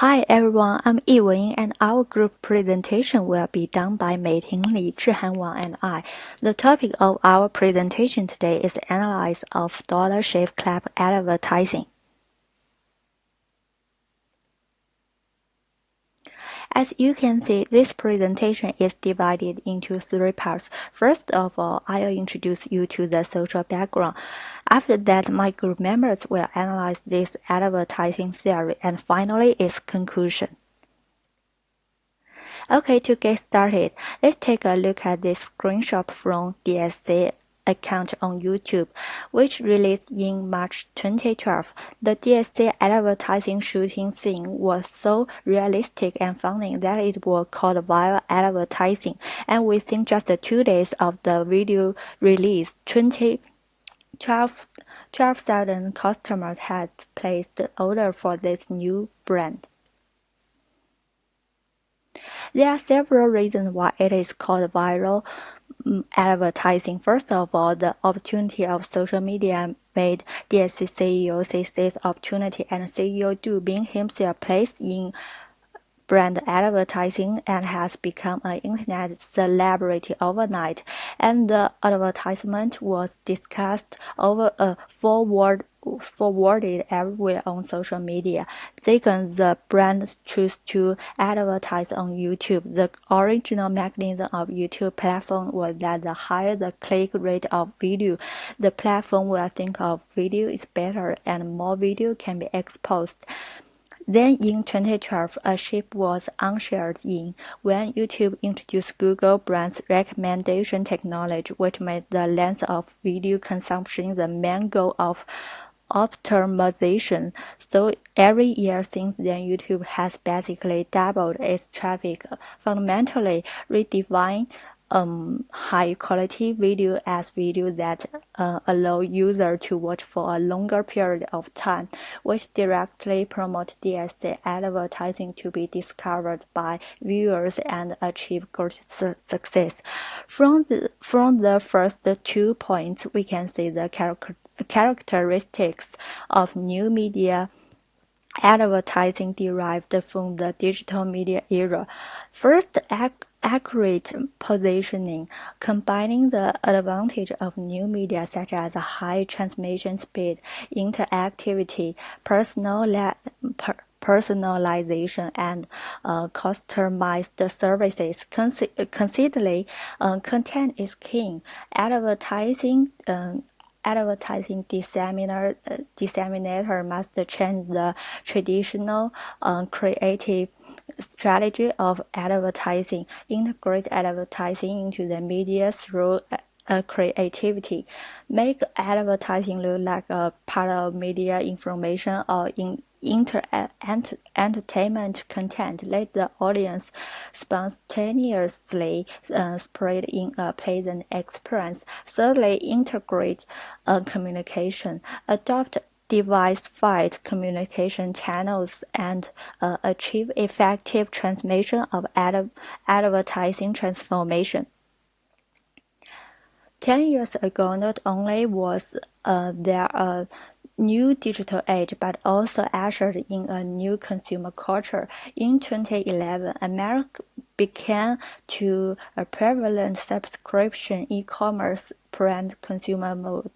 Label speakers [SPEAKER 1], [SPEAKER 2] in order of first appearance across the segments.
[SPEAKER 1] Hi everyone, I'm Yiwen and our group presentation will be done by Meiting Li, Zhihan Wang and I. The topic of our presentation today is the analysis of Dollar Shave Club advertising. As you can see, this presentation is divided into three parts. First of all, I'll introduce you to the social background. After that, my group members will analyze this advertising theory and finally its conclusion. Okay, to get started, let's take a look at this screenshot from DSC account on YouTube, which released in March 2012. The DSC advertising shooting scene was so realistic and funny that it was called viral advertising, and within just 2 days of the video release, 12,000 customers had placed order for this new brand. There are several reasons why it is called viral advertising. First of all, the opportunity of social media made DSC CEO seize this opportunity, and CEO Du Bing himself placed in brand advertising and has become an internet celebrity overnight, and the advertisement was discussed over a forwarded everywhere on social media. Second, the brand chose to advertise on YouTube. The original mechanism of YouTube platform was that the higher the click rate of video, the platform will think of video is better and more video can be exposed. Then in 2012, a shift was ushered in when YouTube introduced Google brand's recommendation technology, which made the length of video consumption the main goal of optimization. So every year since then, YouTube has basically doubled its traffic, fundamentally redefining high quality video as video that allow user to watch for a longer period of time, which directly promote DSC advertising to be discovered by viewers and achieve great success. From the first 2 points, we can see the characteristics of new media advertising derived from the digital media era. First, accurate positioning, combining the advantage of new media such as high transmission speed, interactivity, personalization, and customized services. Considering content is king. Advertising disseminator must change the traditional creative strategy of advertising, integrate advertising into the media through creativity, make advertising look like a part of media information or entertainment content. Let the audience spontaneously spread in a pleasant experience. Thirdly, integrate communication, adopt diversified communication channels, and achieve effective transmission of advertising transformation. 10 years ago, not only was there a new digital age, but also ushered in a new consumer culture. In 2011, America began to a prevalent subscription e-commerce brand consumer mode.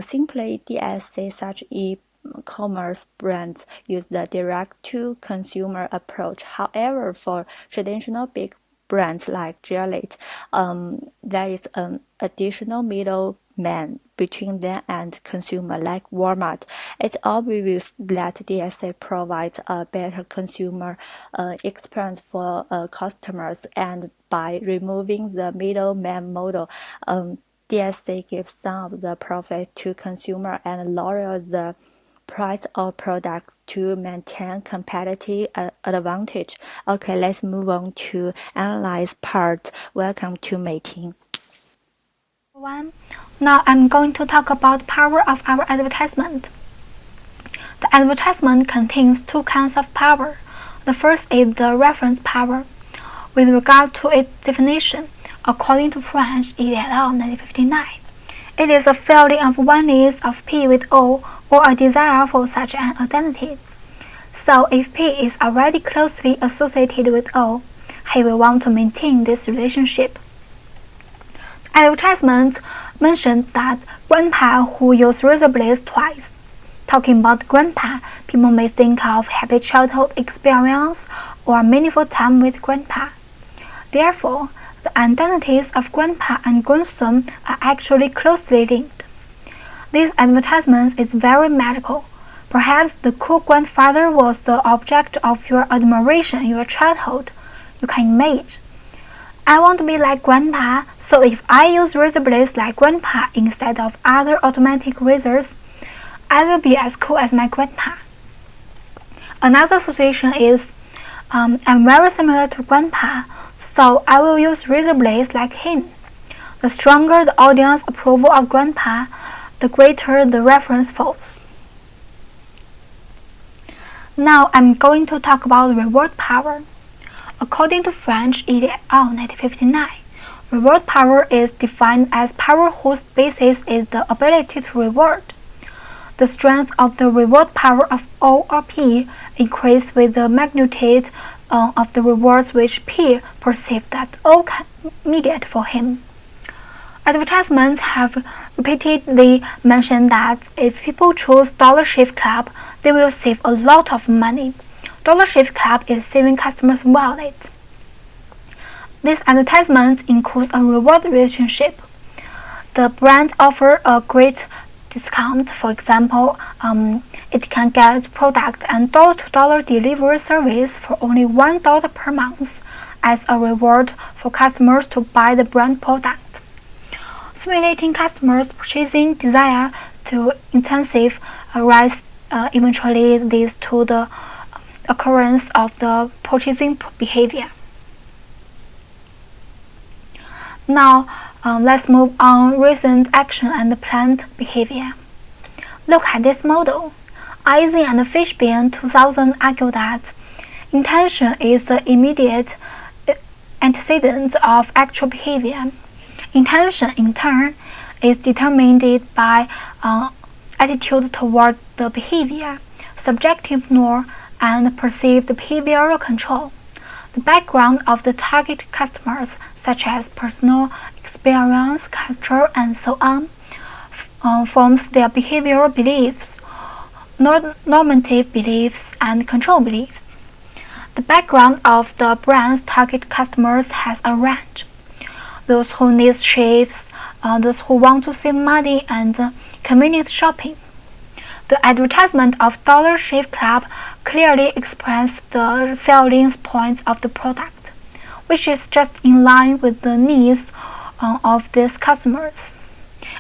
[SPEAKER 1] Simply DSC such e-commerce brands use the direct-to-consumer approach. However, for traditional big brands like Gillette, there is an additional middleman between them and consumer like Walmart. It's obvious that DSC provides a better consumer experience for customers, and by removing the middleman model, DSC gives some of the profit to consumer and lower the price of products to maintain competitive advantage. Okay, let's move on to analyze part. Welcome to Meiting.
[SPEAKER 2] Now I'm going to talk about the power of our advertisement. The advertisement contains two kinds of power. The first is the reference power. With regard to its definition, according to French et al. 1959, it is a feeling of oneness of P with O, or a desire for such an identity. So if P is already closely associated with O, he will want to maintain this relationship. Advertisements mentioned that grandpa who used razor blades twice. Talking about grandpa, people may think of happy childhood experience or meaningful time with grandpa. Therefore, the identities of grandpa and grandson are actually closely linked. This advertisement is very magical. Perhaps the cool grandfather was the object of your admiration in your childhood. You can imagine. I want to be like grandpa, so if I use razor blades like grandpa instead of other automatic razors, I will be as cool as my grandpa. Another association is, I'm very similar to grandpa, so I will use razor blades like him. The stronger the audience approval of grandpa, the greater the reference falls. Now I'm going to talk about reward power. According to French et al. 1959, reward power is defined as power whose basis is the ability to reward. The strength of the reward power of O or P increases with the magnitude of the rewards which P perceives that O can mediate for him. Advertisements have repeatedly mentioned that if people choose Dollar Shave Club, they will save a lot of money. Dollar Shave Club is saving customers' wallet. This advertisement includes a reward relationship. The brand offers a great discount. For example, it can get product and dollar-to-dollar delivery service for only $1 per month as a reward for customers to buy the brand product. Stimulating customers' purchasing desire to intensive rise eventually leads to the occurrence of the purchasing behavior. Now, let's move on recent action and planned behavior. Look at this model. Eisen and Fishbein 2000 argue that intention is the immediate antecedent of actual behavior. Intention, in turn, is determined by attitude toward the behavior, subjective norm, and perceived behavioral control. The background of the target customers, such as personal experience, culture, and so on, forms their behavioral beliefs, normative beliefs, and control beliefs. The background of the brand's target customers has a range. Those who need shaves, those who want to save money, and convenience shopping. The advertisement of Dollar Shave Club clearly expresses the selling points of the product, which is just in line with the needs of these customers.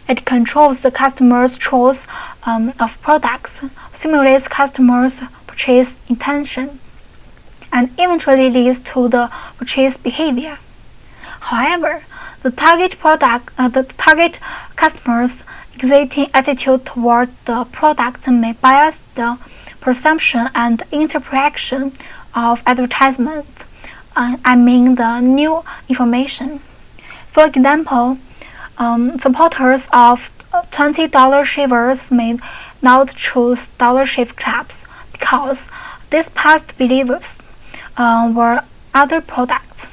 [SPEAKER 2] It controls the customer's choice of products, simulates customers' purchase intention, and eventually leads to the purchase behavior. However, the target customers' existing attitude toward the product may bias the perception and interpretation of advertisement. The new information. For example, supporters of $20 shavers may not choose Dollar Shave Clubs because these past beliefs were other products.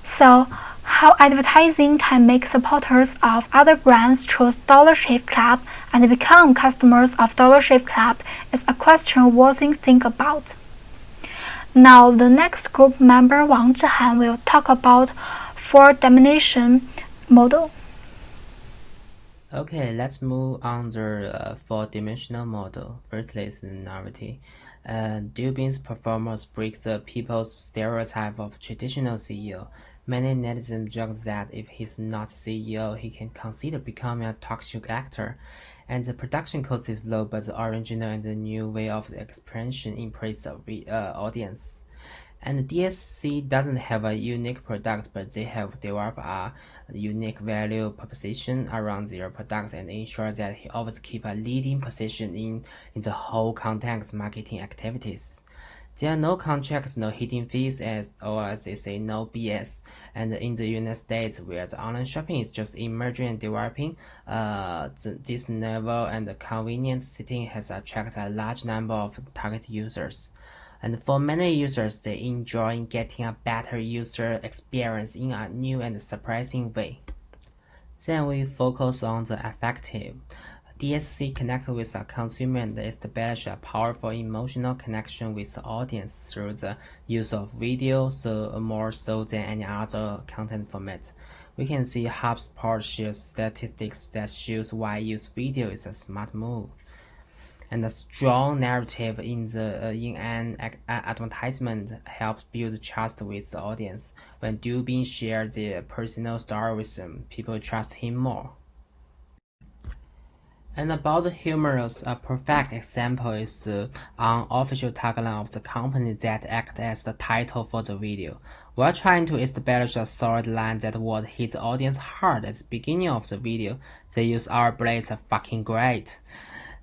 [SPEAKER 2] So, how advertising can make supporters of other brands choose Dollar Shave Club and become customers of Dollar Shave Club is a question worth thinking about. Now, the next group member Wang Zhihan will talk about four-dimension model.
[SPEAKER 3] Okay, let's move on the four-dimensional model. Firstly is novelty. Dubin's performance breaks the people's stereotype of traditional CEO. Many netizens joke that if he's not CEO, he can consider becoming a talk show actor. And the production cost is low, but the original and the new way of expression impress the audience. And DSC doesn't have a unique product, but they have developed a unique value proposition around their products and ensure that he always keep a leading position in the whole context marketing activities. There are no contracts, no hidden fees, or as they say, no BS. And in the United States, where the online shopping is just emerging and developing, this novel and convenient setting has attracted a large number of target users. And for many users, they enjoy getting a better user experience in a new and surprising way. Then we focus on the effective. DSC connect with a consumer and establish a powerful emotional connection with the audience through the use of video, so more so than any other content format. We can see HubSpot shares statistics that shows why use video is a smart move. And a strong narrative in an advertisement helps build trust with the audience. When Dubin shares their personal story with them, people trust him more. And about the humorous, a perfect example is the unofficial tagline of the company that acts as the title for the video. We're trying to establish a solid line that would hit the audience hard at the beginning of the video. They use our blades are fucking great.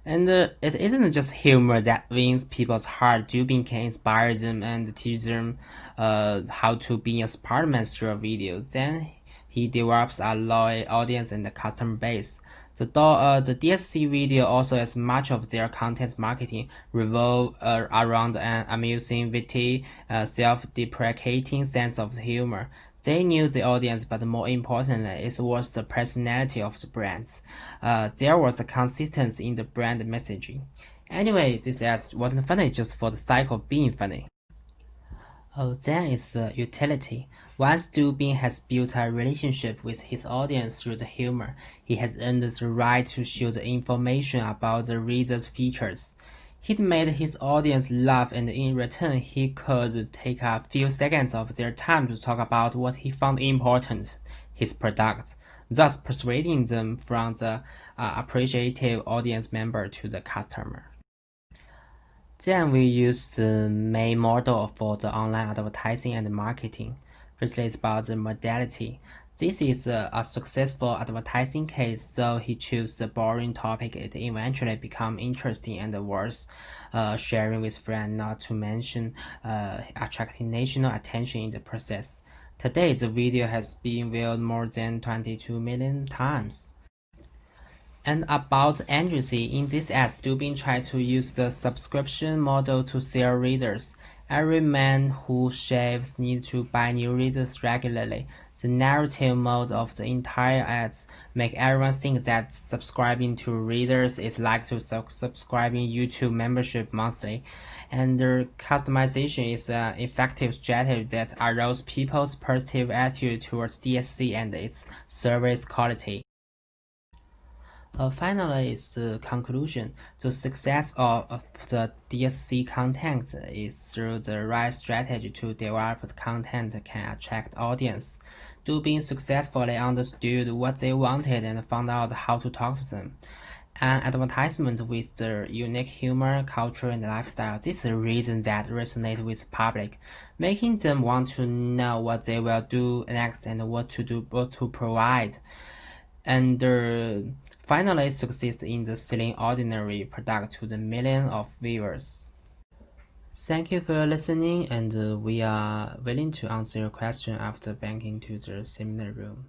[SPEAKER 3] And it isn't just humor that wins people's heart. Dubin can inspire them and teach them how to be a Spider-Man through a video. Then he develops a loyal audience and a customer base. The DSC video also has much of their content marketing revolve around an amusing, witty, self-deprecating sense of humor. They knew the audience, but more importantly, it was the personality of the brands. There was a consistency in the brand messaging. Anyway, this ad wasn't funny just for the sake of being funny. Oh, then is the utility. Once Dubin has built a relationship with his audience through the humor, he has earned the right to show the information about the reader's features. He'd made his audience laugh, and in return, he could take a few seconds of their time to talk about what he found important, his product, thus persuading them from the appreciative audience member to the customer. Then we use the main model for the online advertising and marketing. Firstly, it's about the modality. This is a successful advertising case, though he chose the boring topic, it eventually become interesting and worth sharing with friends, not to mention attracting national attention in the process. Today, the video has been viewed more than 22 million times. And about the agency, in this ad, Dubin tried to use the subscription model to sell readers. Every man who shaves needs to buy new readers regularly. The narrative mode of the entire ads make everyone think that subscribing to readers is like to subscribing YouTube membership monthly. And the customization is an effective strategy that arouses people's positive attitude towards DSC and its service quality. Finally, is the conclusion. The success of the DSC content is through the right strategy to develop the content that can attract audience. Dubin successfully understood what they wanted and found out how to talk to them. An advertisement with the unique humor, culture, and lifestyle. This is the reason that resonates with the public, making them want to know what they will do next and what to provide. And finally succeeds in the selling ordinary product to the millions of viewers. Thank you for listening, and we are willing to answer your question after banking to the seminar room.